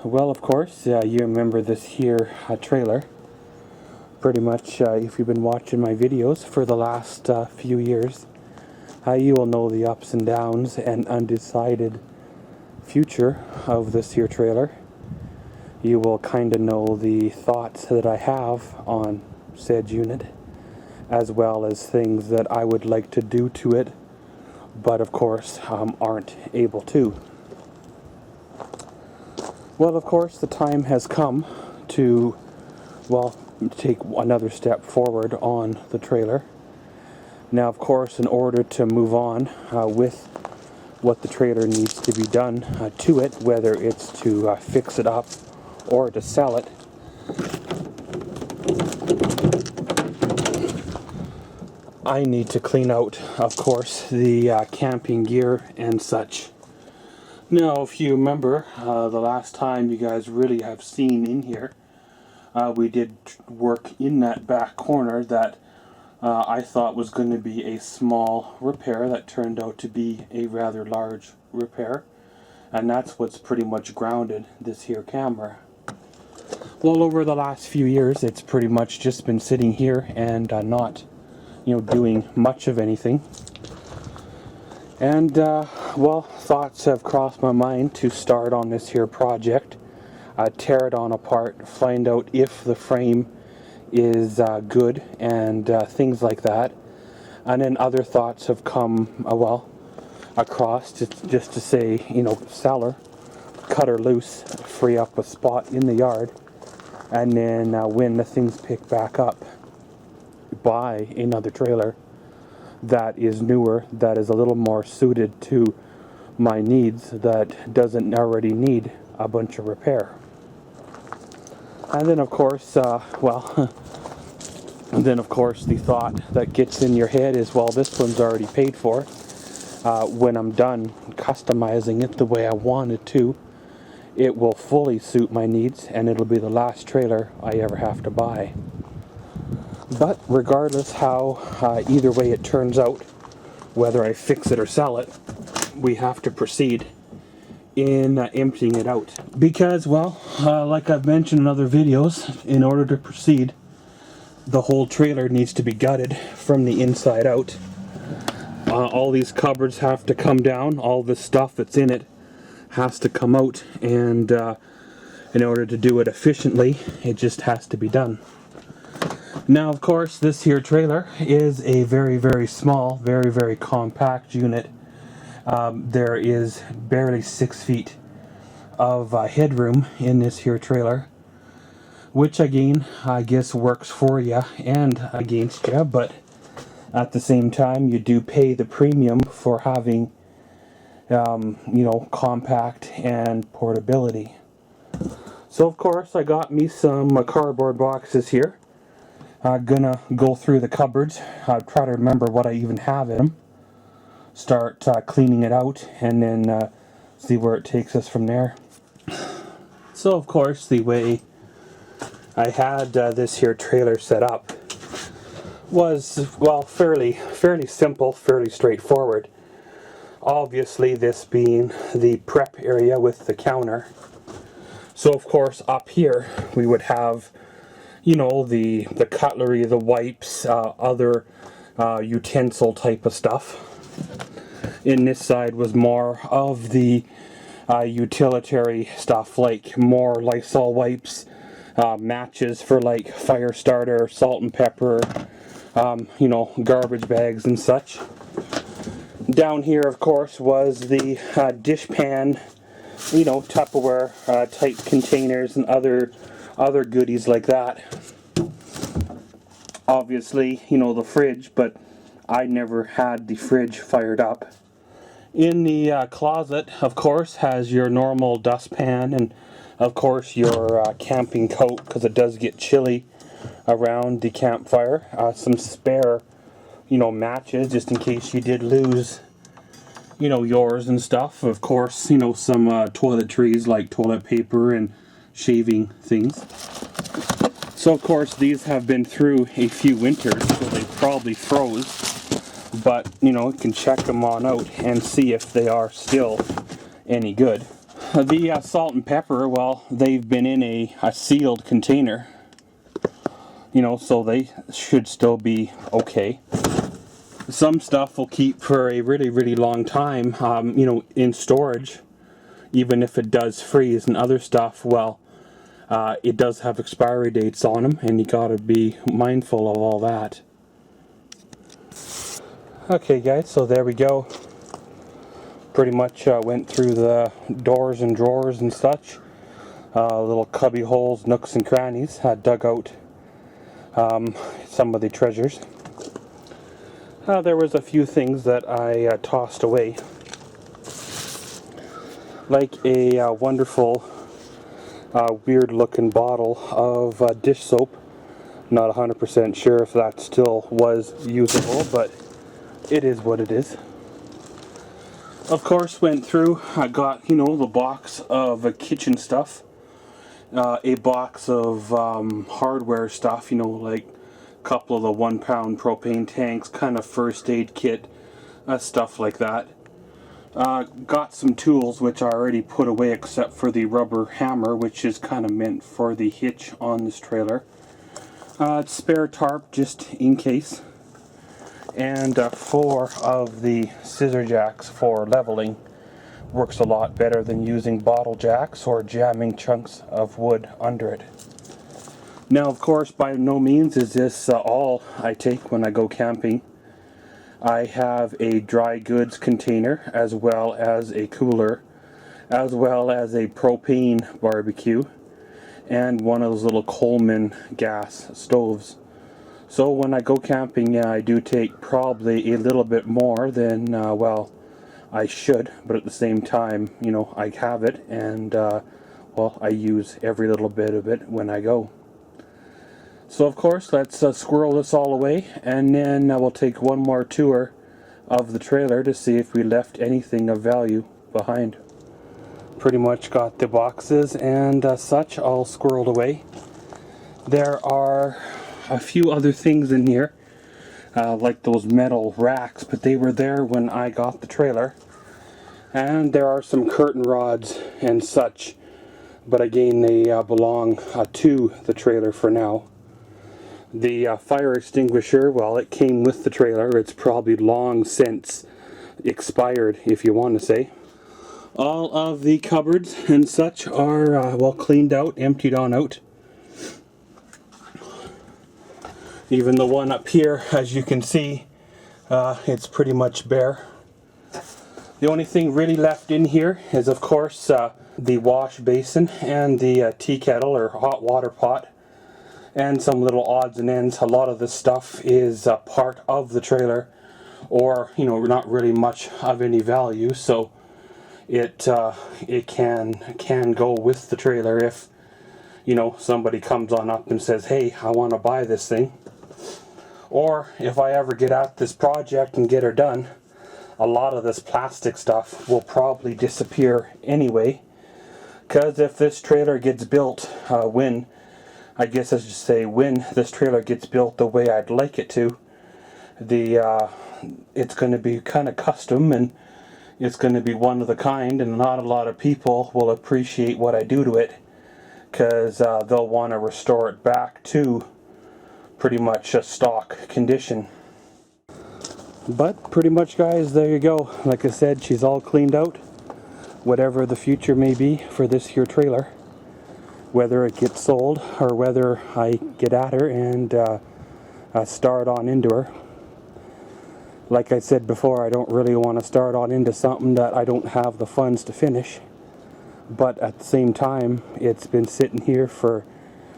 Well, of course, you remember this here trailer. Pretty much, if you've been watching my videos for the last few years, you will know the ups and downs and undecided future of this here trailer. You will kind of know the thoughts that I have on said unit, as well as things that I would like to do to it, but of course aren't able to. Well, of course, the time has come to, well, take another step forward on the trailer. Now, of course, in order to move on with what the trailer needs to be done to it, whether it's to fix it up or to sell it, I need to clean out, of course, the camping gear and such. Now, if you remember, the last time you guys really have seen in here, we did work in that back corner that I thought was going to be a small repair that turned out to be a rather large repair. And that's what's pretty much grounded this here camera. Well, over the last few years, it's pretty much just been sitting here and not, doing much of anything. And, well, thoughts have crossed my mind to start on this here project, tear it on apart, find out if the frame is good, and things like that. And then other thoughts have come, across just to say, sell her, cut her loose, free up a spot in the yard, and then when the things pick back up, buy another trailer that is newer, that is a little more suited to my needs, that doesn't already need a bunch of repair. And then of course, and then of course the thought that gets in your head is, well, this one's already paid for. When I'm done customizing it the way I want it to, it will fully suit my needs, and it'll be the last trailer I ever have to buy. But regardless how either way it turns out, whether I fix it or sell it, we have to proceed in emptying it out. Because, well, like I've mentioned in other videos, in order to proceed, the whole trailer needs to be gutted from the inside out. All these cupboards have to come down, all the stuff that's in it has to come out, and in order to do it efficiently, it just has to be done. Now, of course, this here trailer is a very, very small, very, very compact unit. There is barely 6 feet of headroom in this here trailer, which again, I guess works for you and against you, but at the same time, you do pay the premium for having, compact and portability. So, of course, I got me some cardboard boxes here. I'm gonna go through the cupboards, try to remember what I even have in them, start cleaning it out, and then see where it takes us from there. So, of course, the way I had this here trailer set up was, well, fairly simple, fairly straightforward. Obviously, this being the prep area with the counter. So, of course, up here we would have, the cutlery, the wipes, other utensil type of stuff. In this side was more of the utilitarian stuff, like more Lysol wipes, matches for like fire starter, salt and pepper, garbage bags and such. Down here, of course, was the dish pan, Tupperware type containers and other goodies like that. Obviously, the fridge, but I never had the fridge fired up. In the closet, of course, has your normal dustpan and, of course, your camping coat, because it does get chilly around the campfire. Some spare, matches, just in case you did lose, yours and stuff. Of course, some toiletries like toilet paper and shaving things. So, of course, these have been through a few winters, so they probably froze. But, you can check them on out and see if they are still any good. The salt and pepper, well, they've been in a sealed container, you know, so they should still be okay. Some stuff will keep for a really, really long time, you know, in storage, even if it does freeze. And other stuff, well, it does have expiry dates on them, and you gotta be mindful of all that. Okay guys, so there we go. Pretty much went through the doors and drawers and such, little cubby holes, nooks and crannies, dug out some of the treasures. There was a few things that I tossed away, like a wonderful weird looking bottle of dish soap. Not 100% sure if that still was usable, but it is what it is. Of course, went through, I got, you know, the box of kitchen stuff, a box of hardware stuff, you know, like a couple of the 1 pound propane tanks, kind of first aid kit, stuff like that. Got some tools which I already put away except for the rubber hammer, which is kind of meant for the hitch on this trailer. Spare tarp just in case. And 4 of the scissor jacks for leveling. Works a lot better than using bottle jacks or jamming chunks of wood under it. Now, of course, by no means is this all I take when I go camping. I have a dry goods container, as well as a cooler, as well as a propane barbecue, and one of those little Coleman gas stoves. So when I go camping, yeah, I do take probably a little bit more than, well, I should, but at the same time, you know, I have it, and, well, I use every little bit of it when I go. So of course, let's squirrel this all away, and then we'll take one more tour of the trailer to see if we left anything of value behind. Pretty much got the boxes and such all squirreled away. There are a few other things in here, like those metal racks, but they were there when I got the trailer. And there are some curtain rods and such, but again they belong to the trailer for now. The fire extinguisher, well, it came with the trailer. It's probably long since expired, if you want to say. All of the cupboards and such are well cleaned out, emptied on out. Even the one up here, as you can see, it's pretty much bare. The only thing really left in here is, of course, the wash basin and the tea kettle or hot water pot, and some little odds and ends. A lot of this stuff is part of the trailer, or, you know, not really much of any value, so it can go with the trailer if, you know, somebody comes on up and says, hey, I want to buy this thing. Or if I ever get at this project and get her done, a lot of this plastic stuff will probably disappear anyway, because if this trailer gets built when this trailer gets built the way I'd like it to, it's going to be kind of custom, and it's going to be one of a kind, and not a lot of people will appreciate what I do to it, because they'll want to restore it back to pretty much a stock condition. But pretty much, guys, there you go. Like I said, she's all cleaned out. Whatever the future may be for this here trailer, whether it gets sold or whether I get at her and start on into her. Like I said before, I don't really want to start on into something that I don't have the funds to finish. But at the same time, it's been sitting here for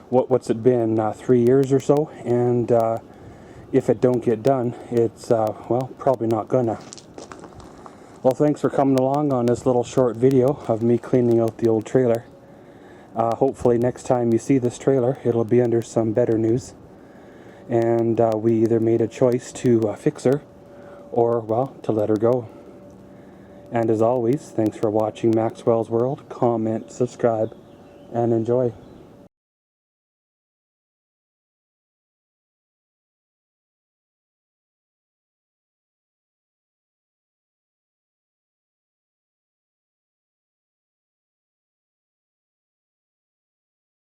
what's it been, 3 years or so, and if it don't get done, it's well, probably not gonna. Well, thanks for coming along on this little short video of me cleaning out the old trailer. Hopefully next time you see this trailer, it'll be under some better news, and we either made a choice to fix her or, well, to let her go. And as always, thanks for watching Maxwell's World. Comment, subscribe, and enjoy.